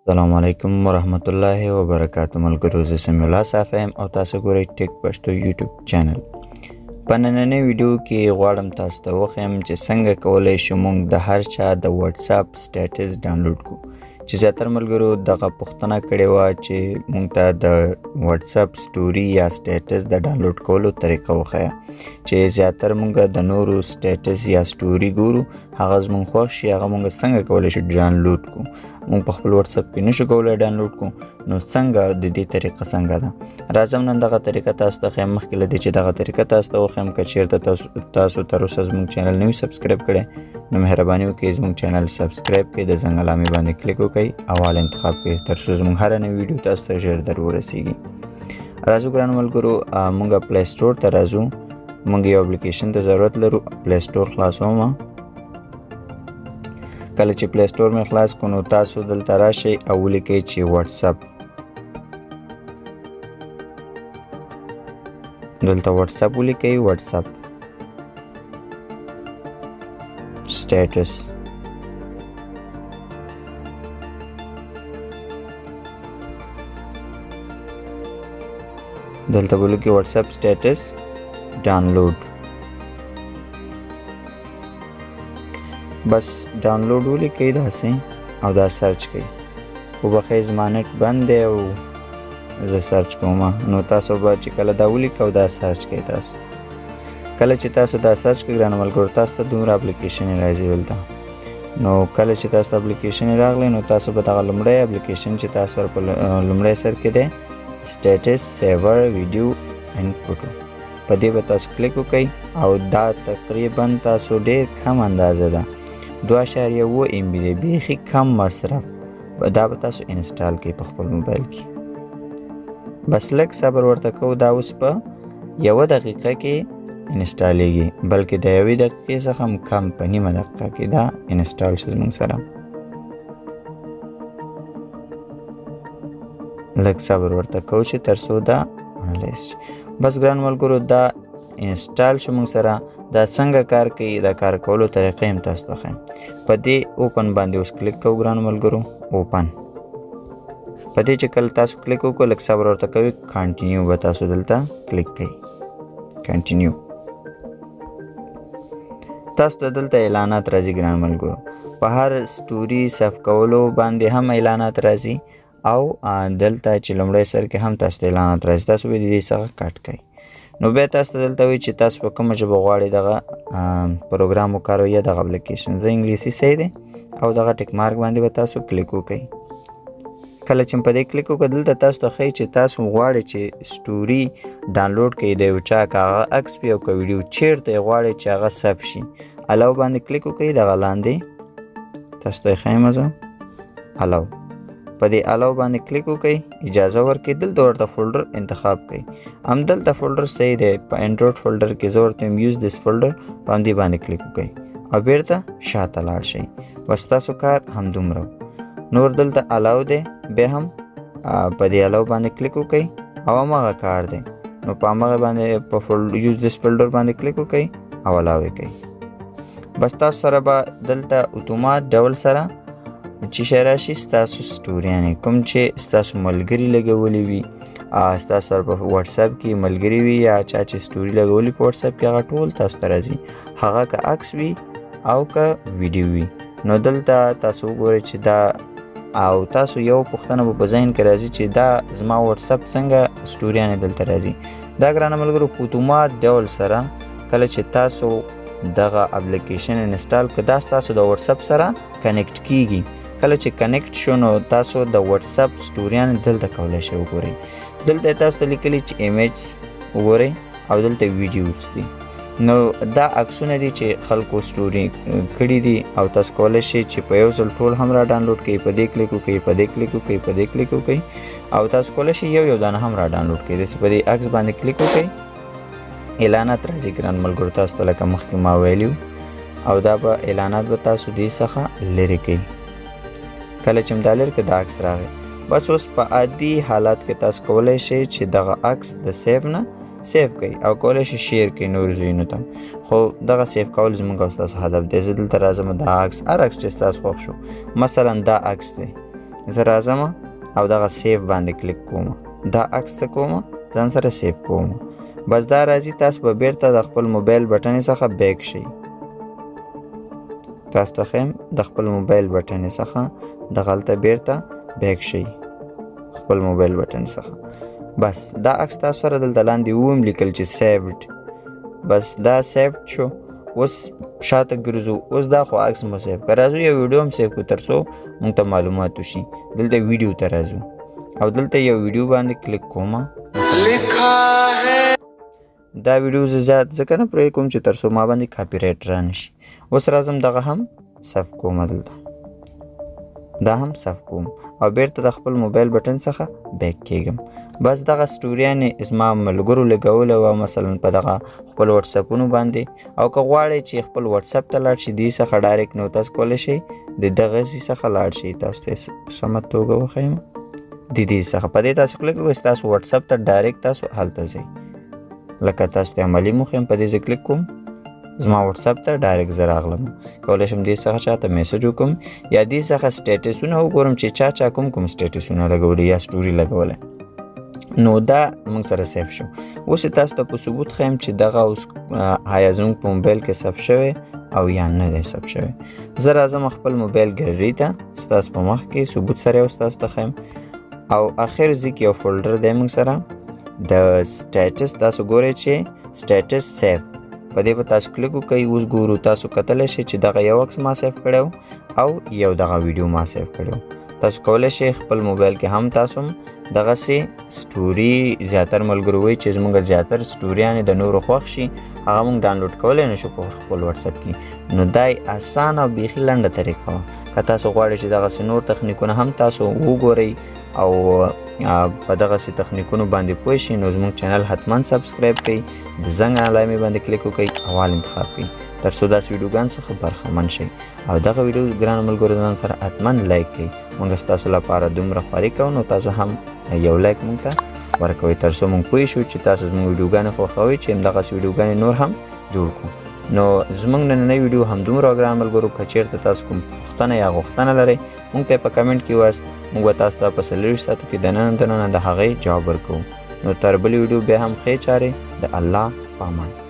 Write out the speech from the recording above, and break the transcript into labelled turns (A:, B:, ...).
A: السلام علیکم ورحمت الله وبرکاتہ ملګرو، زه سمیع الله صافی یم او تاسو ګورئ ټیک پښتو یوټیوب چینل. په نننۍ ویډیو کې غواړم تاسو ته وښیم چې څنګه کولی شو موږ د هر چا د واتساپ سټیټس ډاونلوډ کړو. چې زیاتره ملګرو دغه پوښتنه کړې وه چې موږ ته د واتساپ سټوري یا سټیټس د ډاونلوډ کولو طریقه وښیه. چې زیاتره موږ د نورو سټیټس یا سټوري ګورو، هغه زموږ خوښ شي هغه موږ څنګه کولی شو ډاونلوډ کړو. موږ په خپل واتساپ کې نشو کولی ډاونلوډ کړو، نو څنګه د دې طریقه څنګه ده؟ راځم نن دغه طریقه تاسو ته ښیم. مخکې له دې چې دغه طریقه تاسو ته وښیم، که چېرته تاسو تر اوسه زموږ چینل نه وي سبسکرایب کړی، نو مهرباني وکړئ زموږ چینل سبسکرایب کړئ، د زنګ علامې باندې کلیک وکړئ او آل انتخاب کړئ تر څو زموږ هره نوې ویډیو تاسو ته ژر در ورسیږي. راځو ګرانو ملګرو، موږ پلی سټور ته راځو. موږ یو اپلیکیشن ته ضرورت لرو. پلی سټور خلاصوم. کله چې پلی سټور مې خلاص کړو، نو تاسو دلته راشئ او ولیکئ چې واتساپ. دلته واتساپ ولیکئ، واتساپ سټیټس. دلته ولیکئ واتساپ سټیټس ډاونلوډ. بس ډاونلوډ ولیکئ داسې او دا سرچ کړئ. وبښئ زما نټ بند دی او زه سرچ کوم، نو تاسو به چې کله دا ولیکئ او دا سرچ کړئ. تاسو کله چې تاسو دا سرچ کړئ ګرانو ملګرو، تاسو ته دومره اپلیکیشن راځي دلته. نو کله چې تاسو ته اپلیکیشن راغلی، نو تاسو به دغه لومړی اپلیکیشن چې تاسو سره په لومړی سر کې دی سټیټس سیور ویډیو اینډ فوټو، په دې به تاسو کلیک وکړئ او دا تقریبا تاسو ډېر کم اندازه ده، 2.7 MB دی، بیخي کم مصرف. دا به تاسو انسټال کړئ په خپل موبایل کې. بس لږ صبر ورته کوو. دا اوس په 1 دقیقه کې انسټالیږي، بلکې د 1 دقیقې څخه هم کم، په نیمه دقیقه کې دا انسټال شو زموږ سره. لږ صبر ورته کوو چې تر څو دا انالایز شي. بس ګران ملګرو دا انسټال شو موږ سره. دا څنګه کار کوي، دا کار کولو طریقه هم تاسو ته ښیم. په دې اوپن باندې اوس کلیک کوو ګرانو ملګرو. اوپن په دې چې کله تاسو کلیک وکړو، لږ صبر ورته کوئ. کانټینیو به تاسو دلته کلیک کوئ. کانټینیو. تاسو ته دلته اعلانات راځي ګران ملګرو. په هر سټوري صف کولو باندې هم اعلانات راځي او دلته چې لومړی سر کې هم تاسو ته اعلانات راځي. تاسو به د دې څخه کټ کوئ. نو بیا تاسو ته دلته وایي چې تاسو په کومه ژبه غواړئ دغه پروګرام وکاروئ یا دغه اپلیکیشن. زه انګلیسي صحیح دی او دغه ټیک مارک باندې به تاسو کلیک وکړئ. کله چې په دې کلیک وکړئ، دلته تاسو ته ښایي چې تاسو غواړئ چې سټوري ډاونلوډ کړئ د یو چا، که هغه عکس وي او که ویډیو، چیرته یې غواړئ چې هغه ثبت شي. الاو باندې کلیک وکړئ. دغه لاندې تاسو ته یې ښیم زه الاو. په دې الاو باندې کلیک وکړئ، اجازه ورکړئ. دلته ورته فولډر انتخاب کړئ. همدلته فولډر صحیح دی، په انډرویډ فولډر کې زه ورته یوز دس فولډر، په همدې باندې کلیک وکړئ او بیرته شاته لاړ شئ. بس تاسو کار همدومره. نور دلته الاو دی، بیا هم په دې الاو باندې کلیک وکړئ او هماغه کار دی. نو په هماغه باندې په یوز دس فولډر باندې کلیک وکړئ او الاو یې کړئ. بس تاسو سره به دلته اتومات ډول سره چې شی راشي ستاسو سټوریانې، کوم چې ستاسو ملګري لګولی وي، ستاسو سره په واتساپ کې ملګري وي یا چا چې سټوري لګولی په واتساپ کې، هغه ټول تاسو ته راځي. هغه که عکس وي او که ویډیو وي. نو دلته تاسو وګورئ چې دا، او تاسو یو پوښتنه به په ذهن کې راځي چې دا زما واتساپ څنګه سټوریانې دلته راځي. دا ګرانه ملګرو په اتومات ډول سره کله چې تاسو دغه اپلیکیشن انسټال کړئ، دا ستاسو د واتساپ سره کنیکټ کیږي. کله چې کنیکټ شو، نو تاسو د واتساپ سټوریانې دلته کولی شئ وګورئ. دلته تاسو ته لیکلي چې ایمیج وګورئ او دلته ویډیوز دي. نو دا عکسونه دي چې خلکو سټوري کړي دي او تاسو کولی شئ چې په یو ځل ټول هم را ډاونلوډ کړئ. په دې کلیک وکړئ، په دې کلیک وکړئ، په دې کلیک وکړئ او تاسو کولی شئ یو دانه هم را ډاونلوډ کړئ. داسې په دې عکس باندې کلیک وکړئ. اعلانات راځي ګران ملګرو، تاسو ته لکه مخکې ما ویلي او دا به اعلانات به تاسو دې څخه لرې کړئ. کله چې مې دا لرې کړه، دا عکس راغی. بس اوس په عادي حالات کې تاسو کولی شئ چې دغه عکس د سیو نه سیو کړئ او کولی شئ شیر کړئ نورو ځایونو ته. خو دغه سیو کول زموږ او ستاسو هدف دی. زه دلته راځم، دا عکس هر عکس چې ستاسو خوښ شو، مثلا دا عکس دی زه راځم او دغه سیف باندې کلیک کوم. دا عکس څه کوم ځان سره سیف کوم. بس دا راځي تاسو به بیرته د خپل موبایل بټن څخه بیک شئ. تاسو ته ښیم د خپل موبایل بټن څخه دغلته بیرته بیک شئ خپل موبایل بټن څخه. بس دا عکس تاسو سره دلته لاندې ووم لیکل چې سیفډ. بس دا سیفډ شو. اوس شاته ګرځو. اوس دا خو عکس مو سیف که راځو یو ویډیو هم سیف کړو تر څو موږ ته معلومات وشي. دلته ویډیو ته راځو او دلته یو ویډیو باندې کلیک کوم. دا ویډیو زه زیات ځکه نه پرې کوم چې تر څو ما باندې کاپي رایټ رانشي. اوس راځم دغه هم صف کوم. دلته دا هم صف کوم او بیرته د خپل موبایل بټن څخه بیک کیږم. بس دغه سټوریانې زما ملګرو لګولې وه مثلا په دغه خپل وټساپونو باندې. او که غواړئ چې خپل وټساپ ته لاړ شئ دې څخه ډایرکټ نو تاسو کولی شئ د دغسې څخه لاړ شئ. تاسو ته په سمه توګه وښیم د دې څخه په دې تاسو کلیک وکړئ تاسو وټساپ ته ډایرکټ تاسو هلته ځئ. لکه تاسو ته عملي مخیم په دې زه کلیک کوم زما وټساپ ته ډایرکټ زه راغلم. کولی شم دې څخه چاته میسج وکړم یا دې څخه سټیټسونه وګورم چې چا کوم سټیټسونه لګولی یا سټوري لګولی. نو دا موږ سره سیف شو. اوس تاسو ته په ثبوت ښیم چې دغه اوس آیا زموږ په موبایل کې ثبت شوی او یا نه دی ثبت شوی. زه راځم خپل موبایل ګیلري ته ستاسو په مخ کې ثبوت سره یې ستاسو ته ښیم. او اخر ځي کې یو فولډر دی موږ سره د سټیټس. تاسو ګورئ چې سټیټس سیف په دې به تاسو کلیک وکړئ. اوس ګورو تاسو کتلی شئ چې دغه یو عکس ما سیف کړی او یو دغه ویډیو ما سیف کړی. تاسو کولی شئ خپل موبایل کې هم تاسو دغسې سټوري زیاتر ملګرو وایي چې زموږ زیاتر سټوریانې د نورو خوښ شي هغه موږ ډاونلوډ کولی نه شو په خپل وټساپ کې. نو دا اسانه او بیخي لنډه طریقه وه. که تاسو غواړئ چې دغسې نور تخنیکونه هم تاسو وګورئ او په دغسې تخنیکونو باندې پوه شئ نو زموږ چینل حتما سبسکرایب کړئ. د زنګ علامې باندې کلیک وکړئ اول انتخاب کړئ تر څو داسې ویډیوګانو څخه برخمن شئ. او دغه ویډیو ګرانو ملګرو ځان سره حتما لایک کړئ. موږ ستاسو لپاره دومره خواري کوو نو تاسو هم یو لایک موږ ته ورکوئ تر څو موږ پوه شو چې تاسو زموږ ویډیوګانې خوښوئ چې همدغسې ویډیوګانې نور هم جوړ کړو. نو زموږ نننۍ ویډیو همدومره ګرانو ملګرو. که چېرته تاسو کوم پوښتنه یا غوښتنه لرئ موږ ته یې په کمنټ کې ووایاست. موږ به تاسو ته په 40 ساعتو کې دننه د هغې جواب ورکوو. نو تر بلې ویډیو بیا هم ښې چارې د الله په امان.